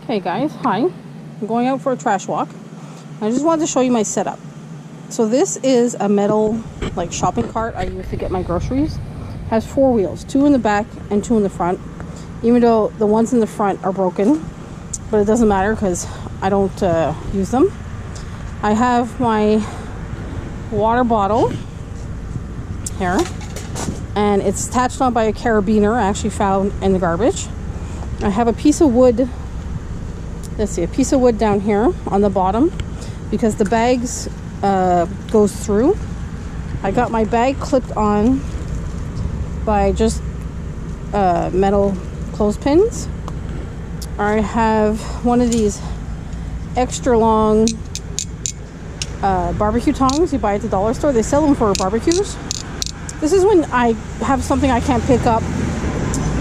Hey guys, hi. I'm going out for a trash walk. I just wanted to show you my setup. So this is a metal like shopping cart I use to get my groceries. It has 4 wheels, 2 in the back and 2 in the front. Even though the ones in the front are broken, but it doesn't matter because I don't use them. I have my water bottle here, and it's attached on by a carabiner I actually found in the garbage. I have a piece of wood. Let's see, a piece of wood down here on the bottom because the bags goes through. I got my bag clipped on by just metal clothespins. I have one of these extra long barbecue tongs you buy at the dollar store. They sell them for barbecues. This is when I have something I can't pick up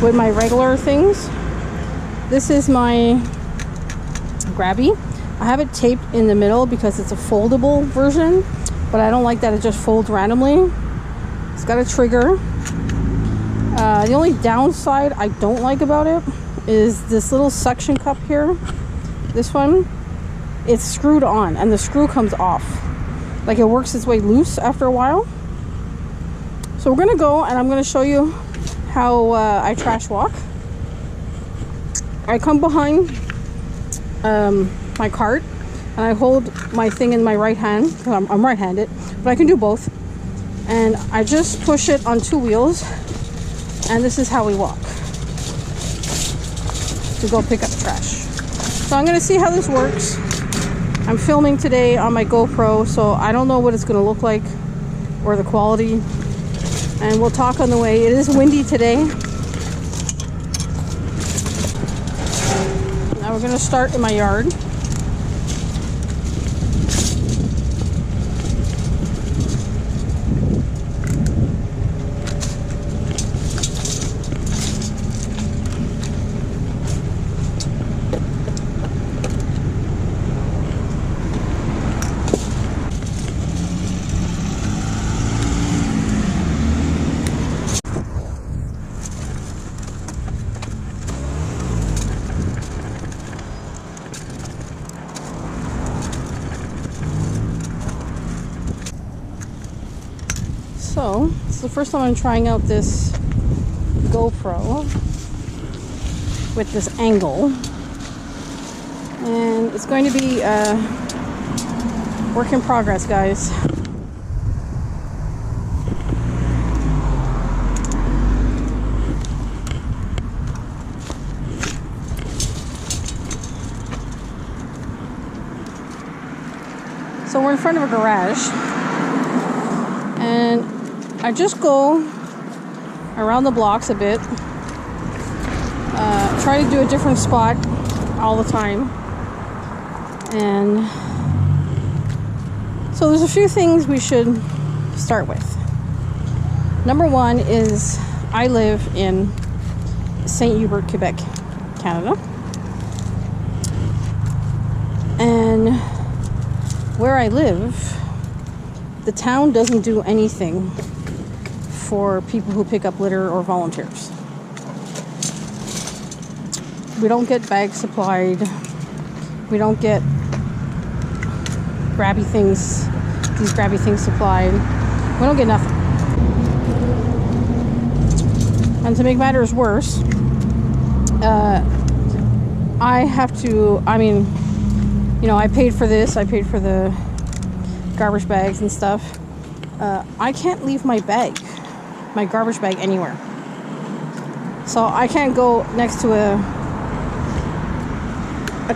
with my regular things. This is my grabby. I have it taped in the middle because it's a foldable version, but I don't like that it just folds randomly. It's got a trigger. The only downside I don't like about it is this little suction cup here. This one, it's screwed on and the screw comes off. Like it works its way loose after a while. So we're gonna go and I'm gonna show you how I trash walk. I come behind my cart and I hold my thing in my right hand because I'm right-handed, but I can do both, and I just push it on 2 wheels, and this is how we walk to go pick up trash. So I'm gonna see how this works. I'm filming today on my GoPro, so I don't know what it's gonna look like or the quality, and we'll talk on the way. It is windy today. Now we're gonna start in my yard. So, it's the first time I'm trying out this GoPro with this angle, and it's going to be a work in progress, guys. So we're in front of a garage, and I just go around the blocks a bit, try to do a different spot all the time, and so there's a few things we should start with. Number one is I live in St. Hubert, Quebec, Canada, and where I live, the town doesn't do anything for people who pick up litter or volunteers. We don't get bags supplied. We don't get these grabby things supplied. We don't get nothing. And to make matters worse, I paid for this. I paid for the garbage bags and stuff. I can't leave my garbage bag anywhere. So I can't go next to a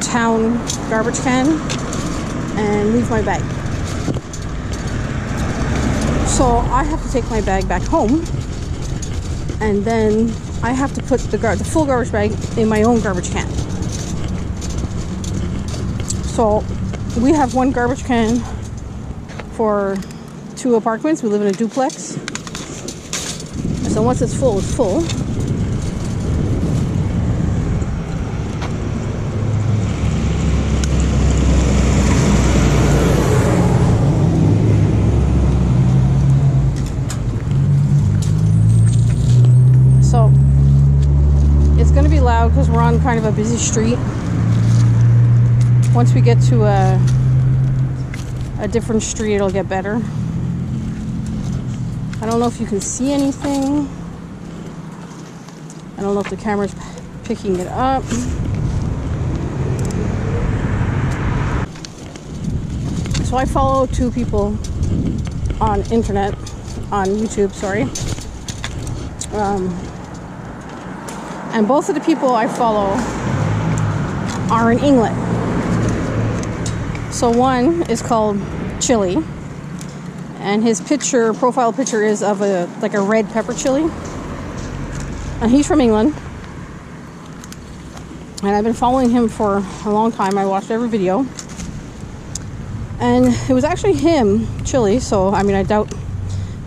town garbage can and leave my bag. So I have to take my bag back home, and then I have to put the full garbage bag in my own garbage can. So we have one garbage can for 2 apartments. We live in a duplex. So once it's full, it's full. So it's going to be loud because we're on kind of a busy street. once we get to a different street, it'll get better. I don't know if you can see anything. I don't know if the camera's picking it up. So I follow two people on YouTube, sorry. And both of the people I follow are in England. So one is called Chili, and his profile picture is of a red pepper chili. And he's from England. And I've been following him for a long time. I watched every video. And it was actually him, Chili, so I mean, I doubt,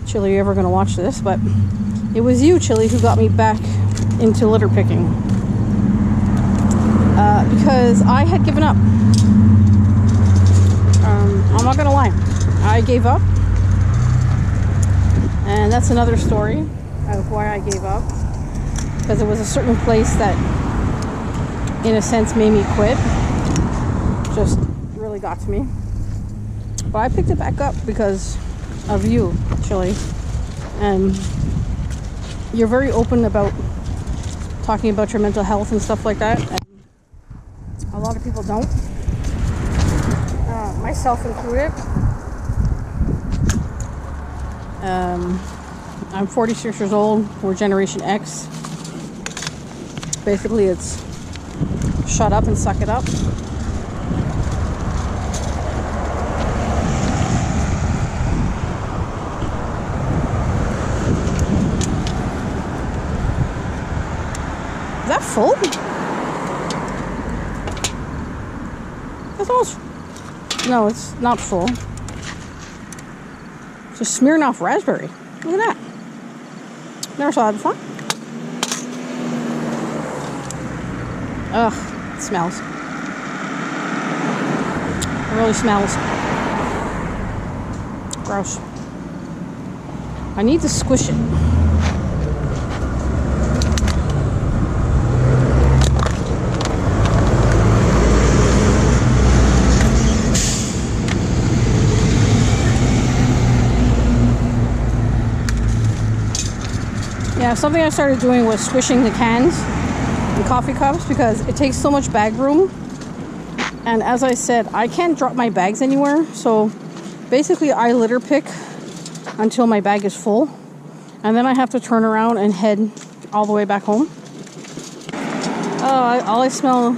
Chili, you're ever going to watch this, but it was you, Chili, who got me back into litter picking. Because I had given up. I'm not going to lie. I gave up. And that's another story of why I gave up. Because it was a certain place that, in a sense, made me quit. Just really got to me. But I picked it back up because of you, Chili. And you're very open about talking about your mental health and stuff like that. And a lot of people don't. Myself included. I'm 46 years old. We're Generation X. Basically, it's shut up and suck it up. Is that full? That's almost... No, it's not full. It's just Smirnoff raspberry. Look at that. Never saw that before. Ugh, it smells. It really smells. Gross. I need to squish it. Yeah, something I started doing was squishing the cans and coffee cups because it takes so much bag room. And as I said, I can't drop my bags anywhere. So basically I litter pick until my bag is full. And then I have to turn around and head all the way back home. Oh, all I smell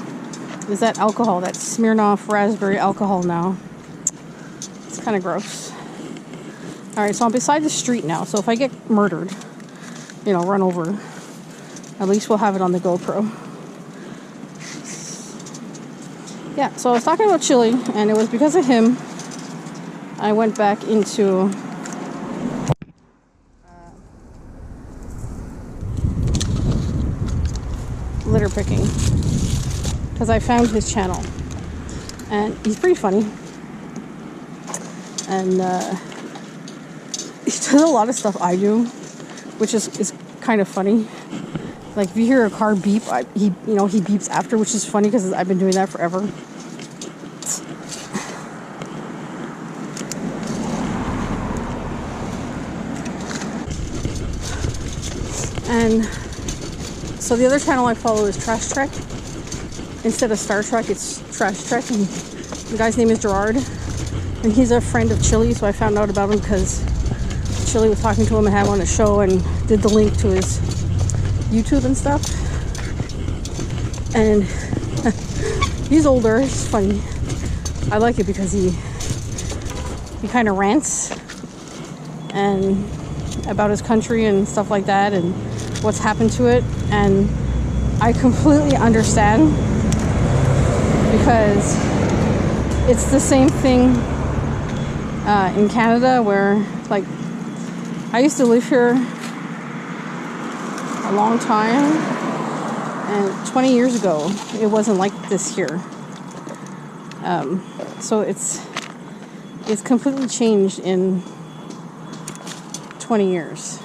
is that alcohol, that Smirnoff raspberry alcohol now. It's kind of gross. All right, so I'm beside the street now. So if I get murdered, you know, run over, at least we'll have it on the GoPro. Yeah, so I was talking about Chili, and it was because of him I went back into litter picking because I found his channel, and he's pretty funny, and he does a lot of stuff I do, which is kind of funny. Like if you hear a car beep, he beeps after, which is funny because I've been doing that forever. And so the other channel I follow is Trash Trek. Instead of Star Trek, it's Trash Trek, and the guy's name is Gerard, and he's a friend of Chili, so I found out about him because Chili was talking to him and had him on a show and did the link to his YouTube and stuff. And he's older, it's funny. I like it because he kind of rants and about his country and stuff like that and what's happened to it, and I completely understand because it's the same thing in Canada where, like, I used to live here a long time, and 20 years ago it wasn't like this here. So it's completely changed in 20 years.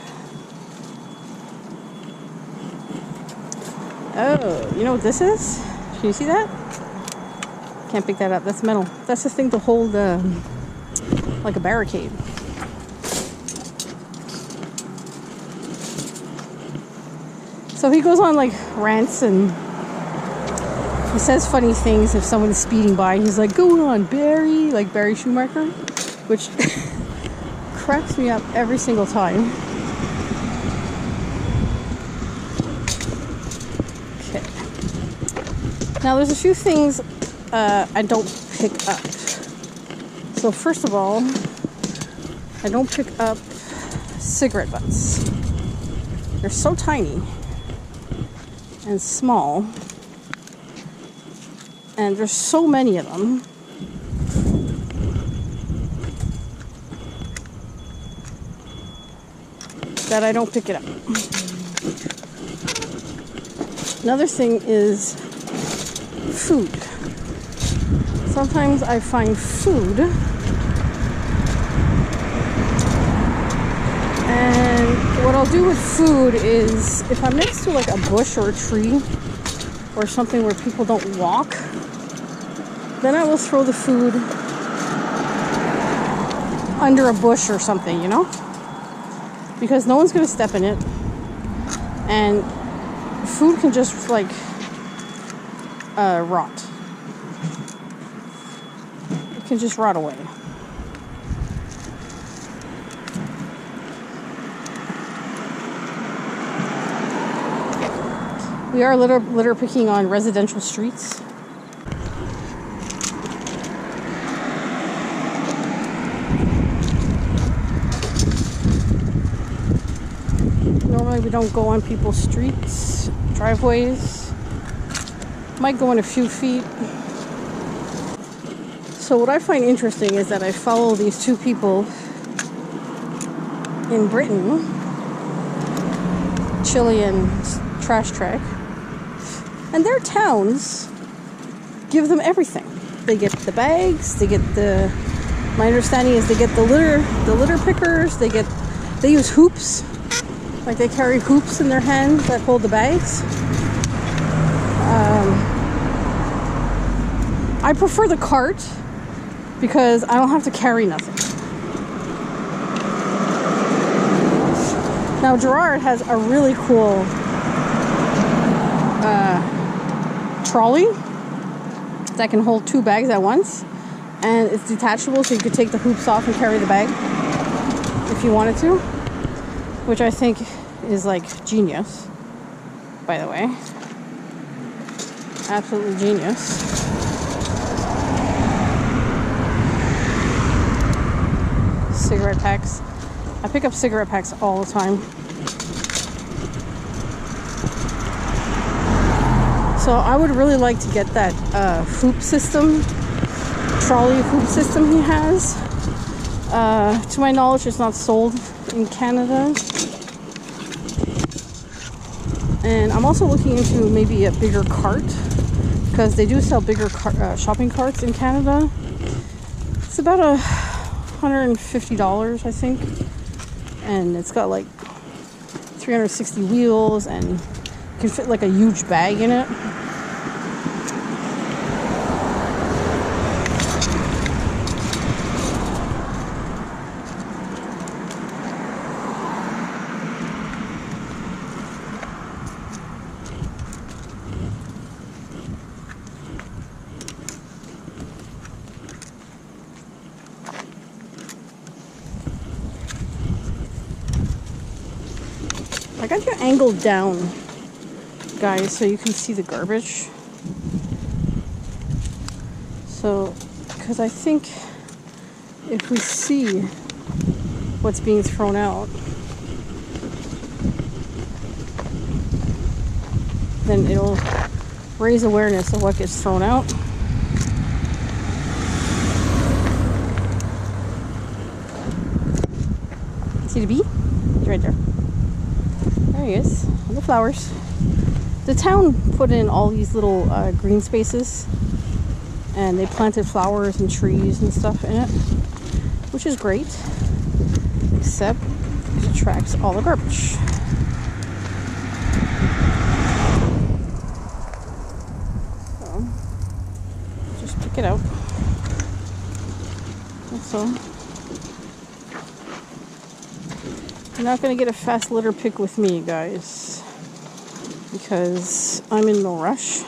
Oh, you know what this is? Can you see that? Can't pick that up. That's metal. That's the thing to hold like a barricade. So he goes on like rants and he says funny things if someone's speeding by. He's like, go on, Barry, like Barry Schumacher, which cracks me up every single time. Okay. Now there's a few things I don't pick up. So first of all, I don't pick up cigarette butts. They're so tiny and small, and there's so many of them. That I don't pick it up. Another thing is food. Sometimes I find food and what I'll do with food is if I'm next to like a bush or a tree or something where people don't walk, then I will throw the food under a bush or something, you know? Because no one's gonna step in it, and food can just like rot. It can just rot away. We are litter picking on residential streets. Normally we don't go on people's streets, driveways. Might go in a few feet. So what I find interesting is that I follow these two people in Britain, Chile and Trash Track, and their towns give them everything. They get the bags, they get the, my understanding is they get the litter pickers, they use hoops. Like they carry hoops in their hands that hold the bags. I prefer the cart because I don't have to carry nothing. Now Gerard has a really cool trolley that can hold 2 bags at once, and it's detachable, so you could take the hoops off and carry the bag if you wanted to, which I think is like genius, by the way. Absolutely genius. Cigarette packs. I pick up cigarette packs all the time. So I would really like to get that hoop system, trolley hoop system he has. To my knowledge, it's not sold in Canada. And I'm also looking into maybe a bigger cart, because they do sell bigger shopping carts in Canada. It's about $150, I think. And it's got like 360 wheels and can fit like a huge bag in it. I got you angled down, guys, so you can see the garbage. So, because I think if we see what's being thrown out, then it'll raise awareness of what gets thrown out. See the bee? He's right there. There he is, on the flowers. The town put in all these little green spaces, and they planted flowers and trees and stuff in it, which is great, except it attracts all the garbage. So, just pick Get out. So you're not gonna get a fast litter pick with me, guys, because I'm in no rush.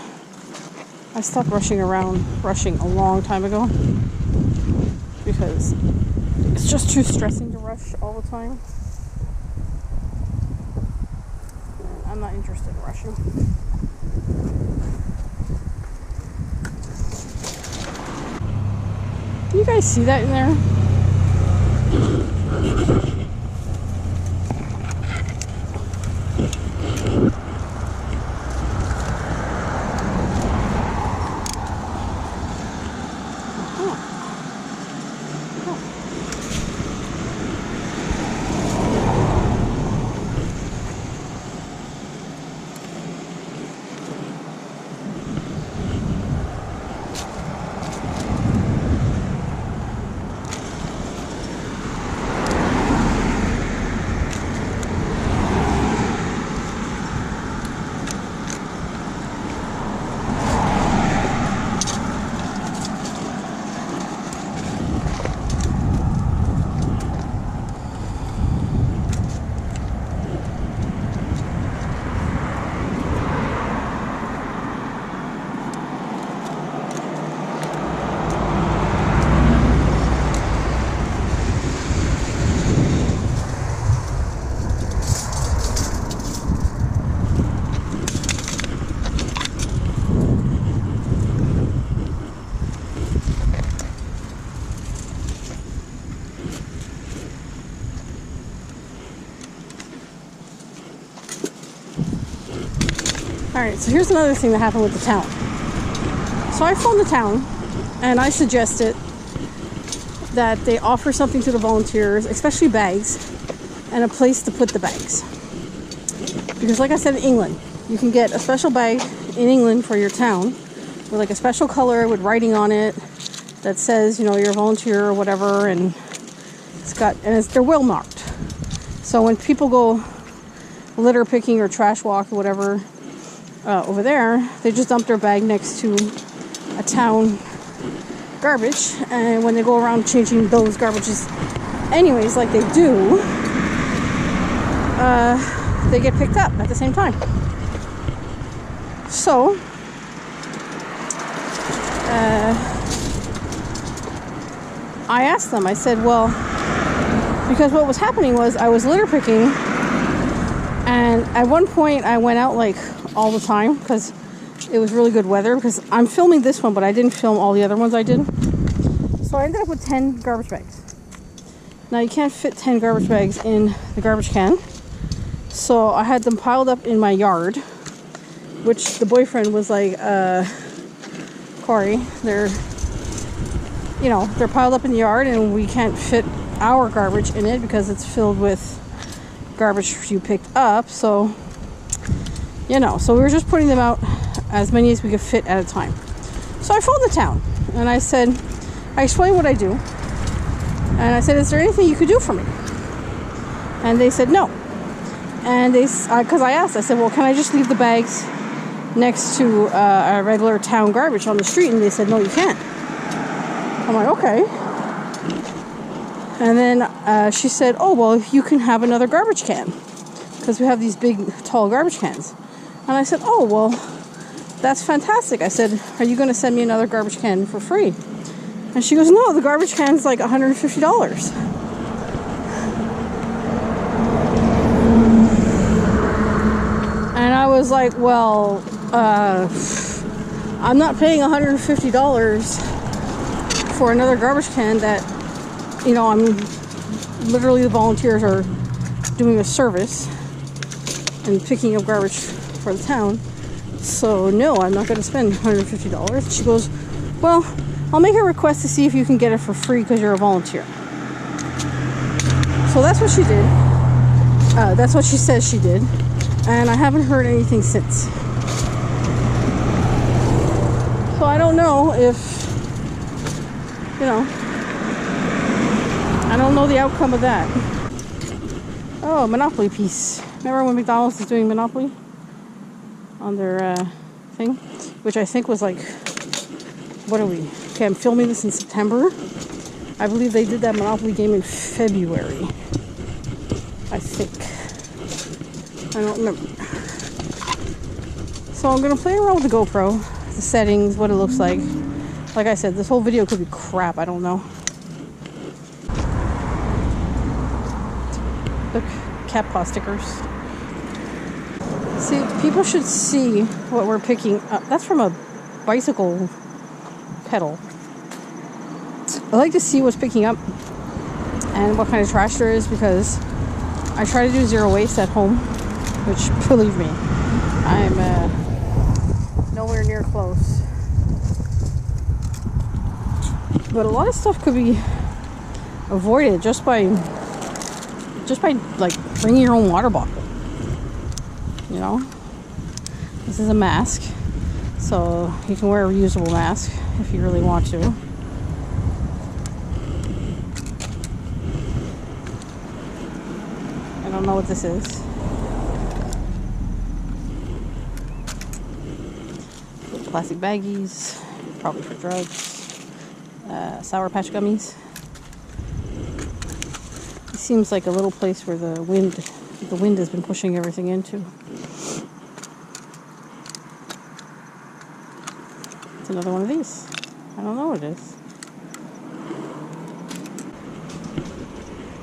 I stopped rushing a long time ago because it's just too stressing to rush all the time. I'm not interested in rushing. Can you guys see that in there? Alright, so here's another thing that happened with the town. So I phoned the town and I suggested that they offer something to the volunteers, especially bags, and a place to put the bags. Because like I said, in England, you can get a special bag in England for your town with like a special color with writing on it that says, you know, you're a volunteer or whatever, and they're well marked. So when people go litter picking or trash walk or whatever, over there, they just dump their bag next to a town garbage, and when they go around changing those garbages anyways, like they do, they get picked up at the same time. So I asked them, I said, well, because what was happening was I was litter picking, and at one point I went out like all the time because it was really good weather, because I'm filming this one but I didn't film all the other ones I did. So I ended up with 10 garbage bags. Now you can't fit 10 garbage bags in the garbage can, so I had them piled up in my yard, which the boyfriend was like, Corey, they're piled up in the yard and we can't fit our garbage in it because it's filled with garbage you picked up. So so we were just putting them out as many as we could fit at a time. So I phoned the town and I explained what I do, and I said, is there anything you could do for me? And they said no. And because I asked, I said, well, can I just leave the bags next to a regular town garbage on the street? And they said, no, you can't. I'm like, okay. And then she said, oh, well, you can have another garbage can, because we have these big, tall garbage cans. And I said, oh, well, that's fantastic. I said, are you going to send me another garbage can for free? And she goes, no, the garbage can's like $150. And I was like, well, I'm not paying $150 for another garbage can that, I'm literally, the volunteers are doing a service and picking up garbage for the town. So no, I'm not going to spend $150. She goes, well, I'll make a request to see if you can get it for free because you're a volunteer. So that's what she did. That's what she says she did. And I haven't heard anything since. So I don't know if, I don't know the outcome of that. Oh, Monopoly piece. Remember when McDonald's was doing Monopoly on their thing? Which I think was like What are we? Okay, I'm filming this in September. I believe they did that Monopoly game in February. I think. I don't remember. So I'm going to play around with the GoPro. The settings, what it looks like. Like I said, this whole video could be crap. I don't know. Look, cat paw stickers. See, people should see what we're picking up. That's from a bicycle pedal. I like to see what's picking up and what kind of trash there is, because I try to do zero waste at home, which, believe me, I'm nowhere near close. But a lot of stuff could be avoided just by like bringing your own water bottle. You know, this is a mask, so you can wear a reusable mask if you really want to. I don't know what this is. Plastic baggies, probably for drugs. Sour Patch gummies. It seems like a little place where the wind has been pushing everything into. It's another one of these. I don't know what it is.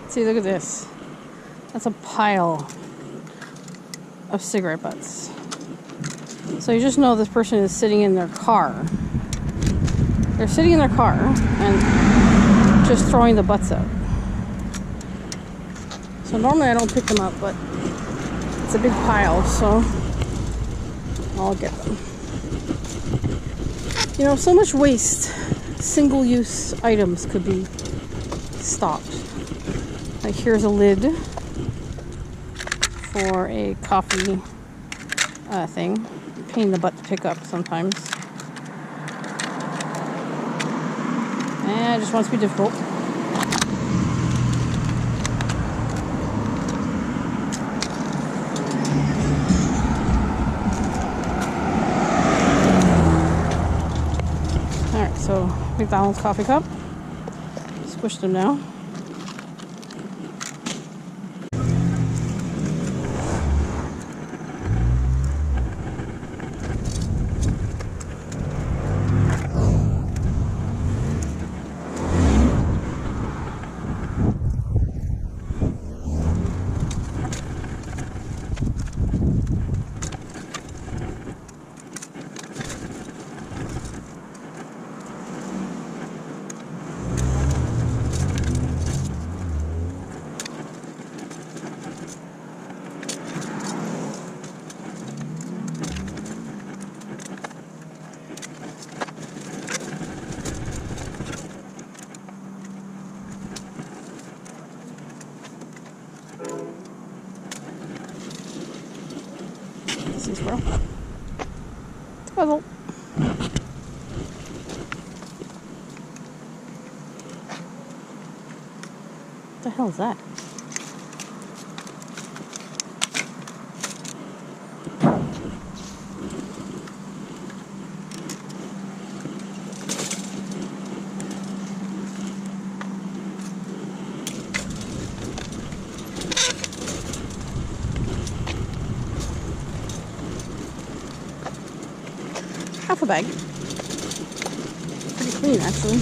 See, look at this. That's a pile of cigarette butts. So you just know this person is sitting in their car. They're sitting in their car and just throwing the butts out. So normally I don't pick them up, but it's a big pile, so I'll get them. You know, so much waste, single-use items could be stopped. Like here's a lid for a coffee thing. Pain in the butt to pick up sometimes. And it just wants to be difficult. Alright, so McDonald's coffee cup. Squish them now. This is bro. Puzzle. What the hell is that? Half a bag. Pretty clean, actually.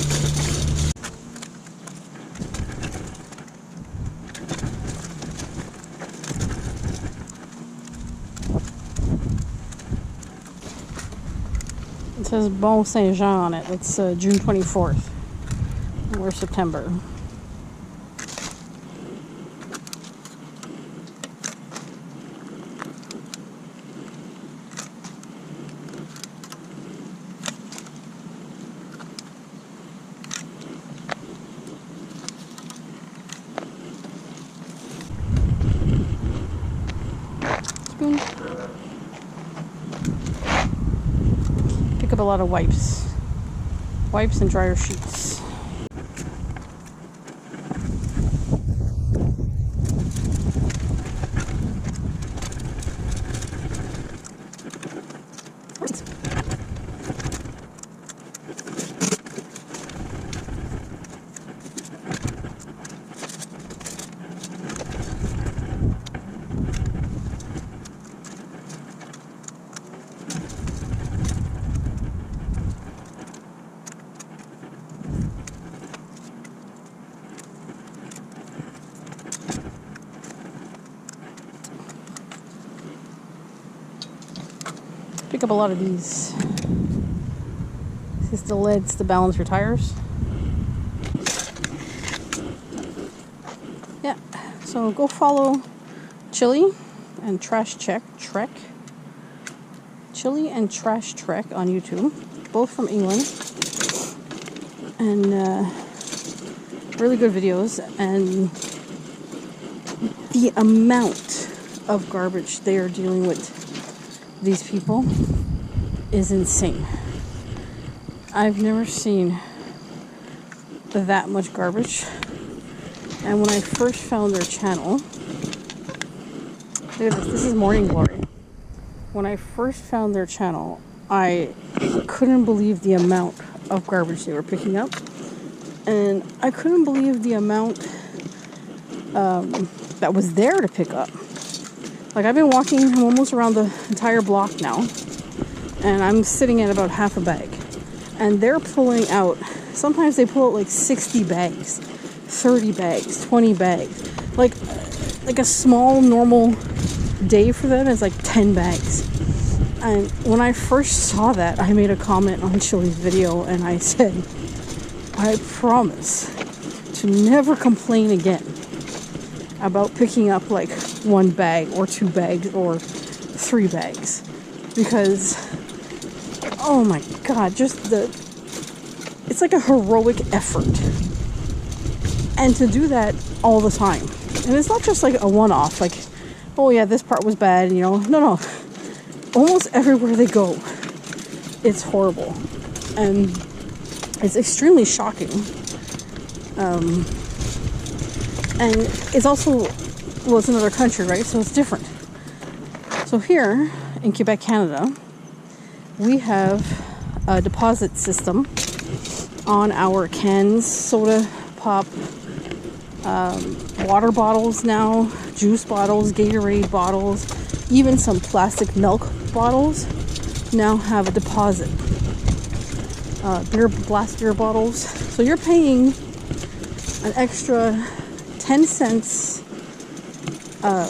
It says Bon Saint Jean on it. It's June 24th. And we're September. Spoon. Pick up a lot of wipes. Wipes and dryer sheets. pick up a lot of these. This is the lids to balance your tires. Yeah, so go follow Chili and Trash Trek. Chili and Trash Trek on YouTube, both from England. And really good videos. And the amount of garbage they are dealing with, these people, is insane. I've never seen that much garbage. And when I first found their channel, look at this, this is Morning Glory. When I first found their channel, I couldn't believe the amount of garbage they were picking up. And I couldn't believe the amount that was there to pick up. Like, I've been walking, I'm almost around the entire block now, and I'm sitting at about half a bag. And they're pulling out, sometimes they pull out like 60 bags, 30 bags, 20 bags. Like a small, normal day for them is like 10 bags. And when I first saw that, I made a comment on Chili's video, and I said, I promise to never complain again about picking up like 1 bag or 2 bags or 3 bags, because oh my god, it's like a heroic effort, and to do that all the time. And it's not just like a one-off, like, oh yeah, this part was bad, you know. No, almost everywhere they go, it's horrible, and it's extremely shocking. And it's also, well, it's another country, right? So it's different. So here in Quebec, Canada, we have a deposit system on our cans, soda, pop, water bottles now, juice bottles, Gatorade bottles, even some plastic milk bottles now have a deposit. Blast beer bottles. So you're paying an extra 10 cents a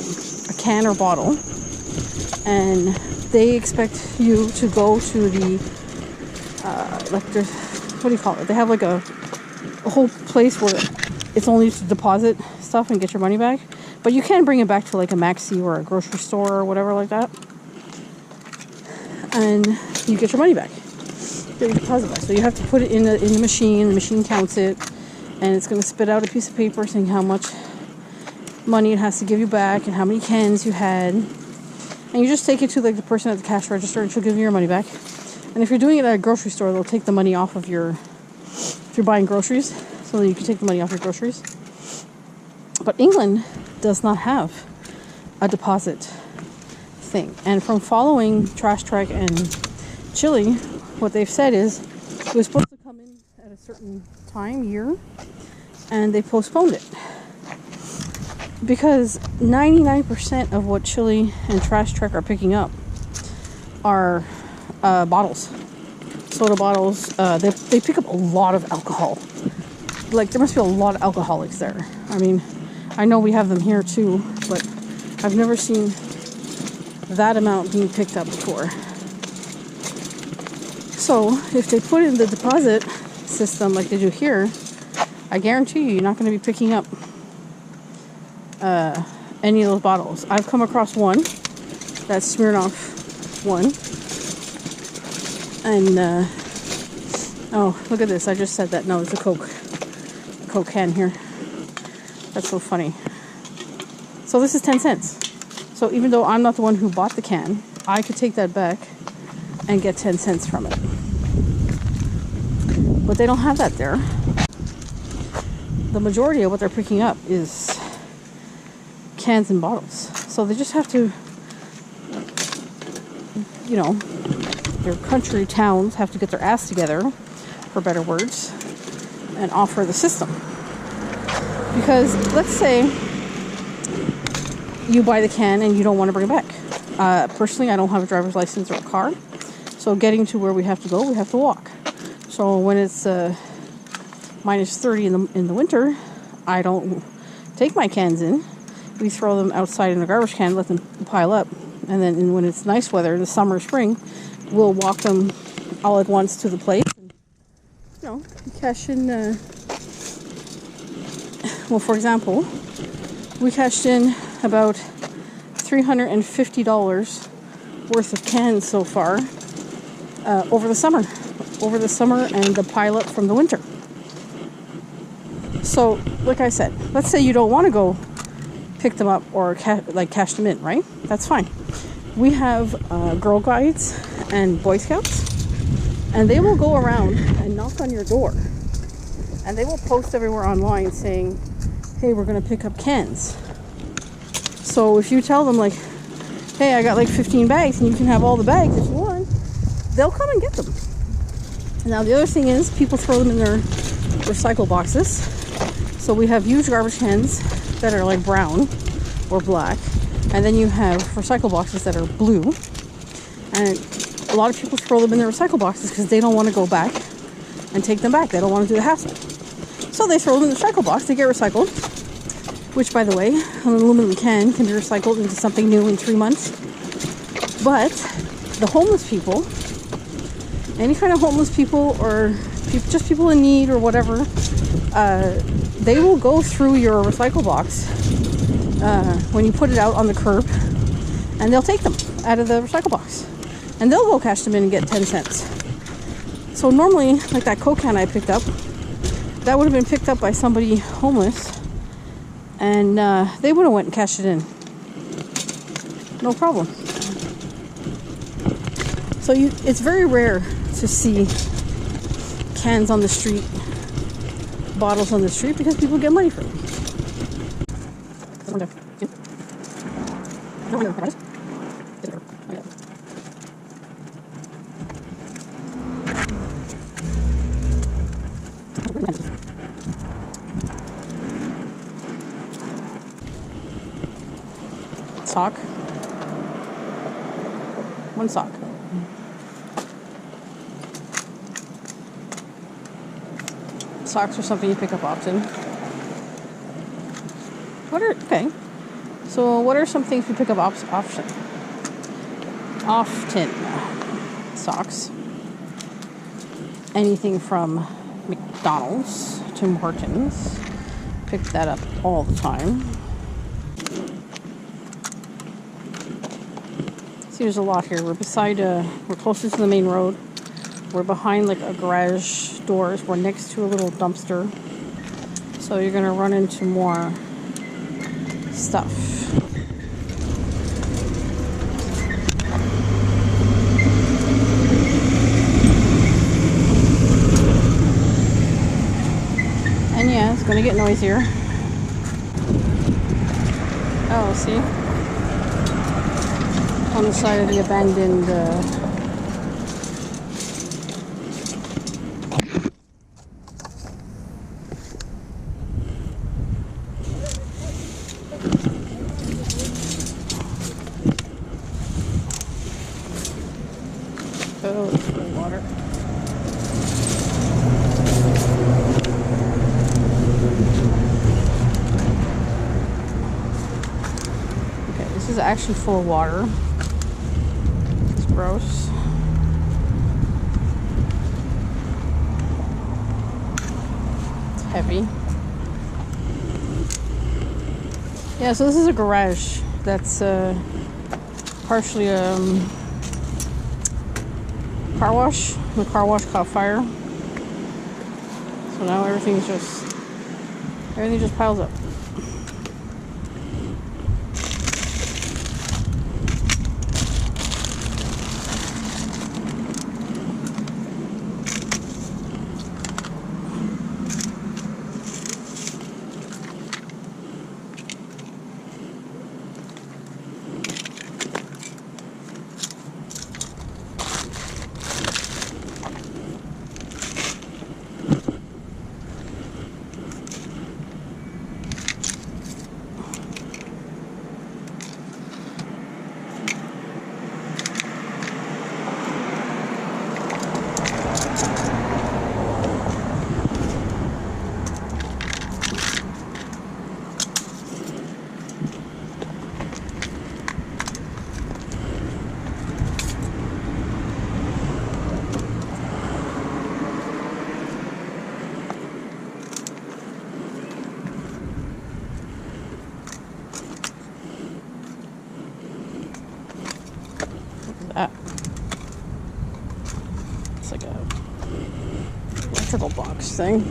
can or bottle, and they expect you to go to the what do you call it? They have like a whole place where it's only to deposit stuff and get your money back, but you can bring it back to like a Maxi or a grocery store or whatever like that, and you get your money back. Get your deposit back. So you have to put it in the machine. The machine counts it, and it's going to spit out a piece of paper saying how much money it has to give you back and how many cans you had. And you just take it to like the person at the cash register, and she'll give you your money back. And if you're doing it at a grocery store, they'll take the money off of if you're buying groceries, so that you can take the money off your groceries. But England does not have a deposit thing. And from following Trash Trek and Chili, what they've said is it was supposed to come in at a certain year, and they postponed it. Because 99% of what Chili and Trash Trek are picking up are bottles, soda bottles. They pick up a lot of alcohol. Like, there must be a lot of alcoholics there. I mean, I know we have them here too, but I've never seen that amount being picked up before. So if they put in the deposit system like they do here, I guarantee you're not going to be picking up any of those bottles. I've come across one, that's Smirnoff one, and oh, look at this, I just said that. No, it's a Coke can here. That's so funny. So this is 10 cents. So even though I'm not the one who bought the can, I could take that back and get 10 cents from it. But they don't have that there. The majority of what they're picking up is cans and bottles. So they just have to, you know, their country towns have to get their ass together, for better words, and offer the system. Because let's say you buy the can and you don't want to bring it back. Personally, I don't have a driver's license or a car, so getting to where we have to go, we have to walk. So when it's minus 30 in the winter, I don't take my cans in. We throw them outside in the garbage can, let them pile up, and then when it's nice weather, in the summer, spring, we'll walk them all at once to the place. And, you know, cash in. Well, for example, we cashed in about $350 worth of cans so far over the summer and the pileup from the winter. So, like I said, let's say you don't want to go pick them up or cash them in, right? That's fine. We have Girl Guides and Boy Scouts, and they will go around and knock on your door, and they will post everywhere online saying, hey, we're going to pick up cans. So if you tell them, like, hey, I got like 15 bags and you can have all the bags if you want, they'll come and get them. Now the other thing is, people throw them in their recycle boxes. So we have huge garbage cans that are like brown or black, and then you have recycle boxes that are blue, and a lot of people throw them in their recycle boxes because they don't want to go back and take them back. They don't want to do the hassle. So they throw them in the recycle box, they get recycled, which, by the way, an aluminum can be recycled into something new in 3 months. But the homeless people, any kind of homeless people or just people in need or whatever, they will go through your recycle box when you put it out on the curb, and they'll take them out of the recycle box, and they'll go cash them in and get 10 cents. So normally, like that Coke can I picked up, that would have been picked up by somebody homeless, and they would have went and cashed it in. No problem. So it's very rare to see cans on the street, bottles on the street, because people get money for them. Sock. One sock. Socks are something you pick up often. So what are some things we pick up often? Socks. Anything from McDonald's, Tim Hortons. Pick that up all the time. See, there's a lot here. We're closer to the main road. We're behind like a garage doors. We're next to a little dumpster. So you're gonna run into more stuff. And yeah, it's gonna get noisier. Oh, see? On the side of the abandoned oh, it's full of water. Okay, this is actually full of water. Gross. It's heavy. Yeah, so this is a garage that's partially car wash. The car wash caught fire. So now everything just piles up. little box thing.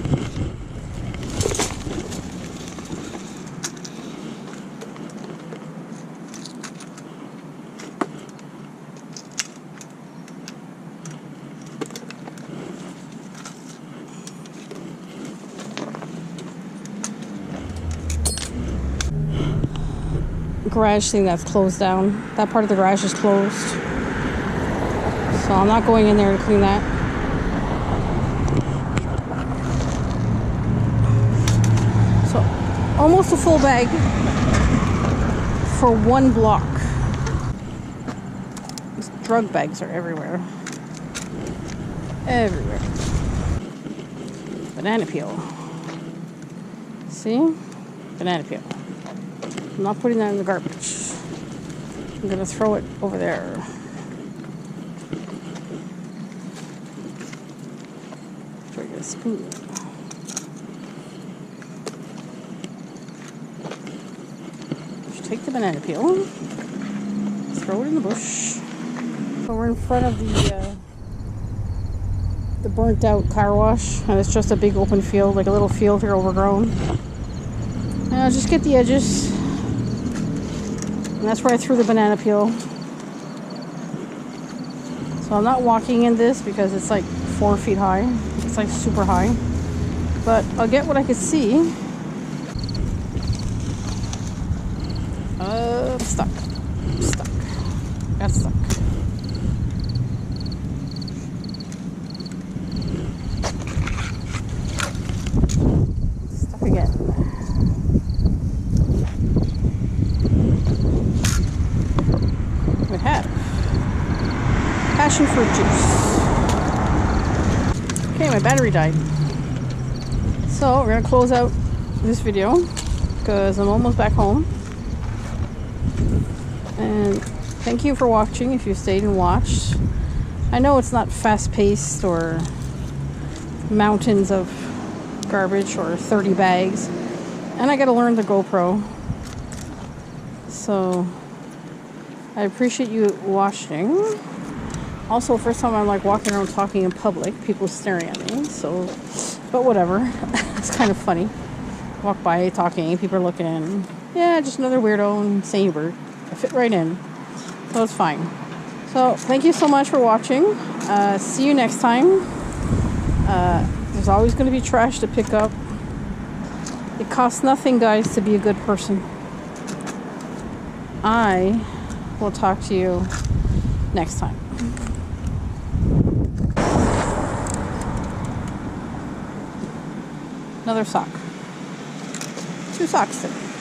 Garage thing that's closed down. That part of the garage is closed. So I'm not going in there to clean that. So almost a full bag for one block. These drug bags are everywhere. Everywhere. Banana peel. See? Banana peel. I'm not putting that in the garbage. I'm gonna throw it over there. Try to get a spoon. Just take the banana peel, throw it in the bush. So we're in front of the burnt out car wash, and it's just a big open field, like a little field here, overgrown. And I'll just get the edges. And that's where I threw the banana peel. So I'm not walking in this because it's like 4 feet high. It's like super high. But I'll get what I could see. Stuck. Stuck. Got stuck. Stuck again. We have passion fruit juice. Okay, my battery died. So we're gonna close out this video because I'm almost back home. And thank you for watching if you stayed and watched. I know it's not fast-paced or mountains of garbage or 30 bags. And I gotta learn the GoPro. So I appreciate you watching. Also, first time I'm like walking around talking in public, people staring at me. So, but whatever. It's kind of funny. Walk by talking, people are looking. Yeah, just another weirdo and saber. I fit right in. So it's fine. So thank you so much for watching. See you next time. There's always going to be trash to pick up. It costs nothing, guys, to be a good person. I will talk to you next time. Another sock. 2 socks today.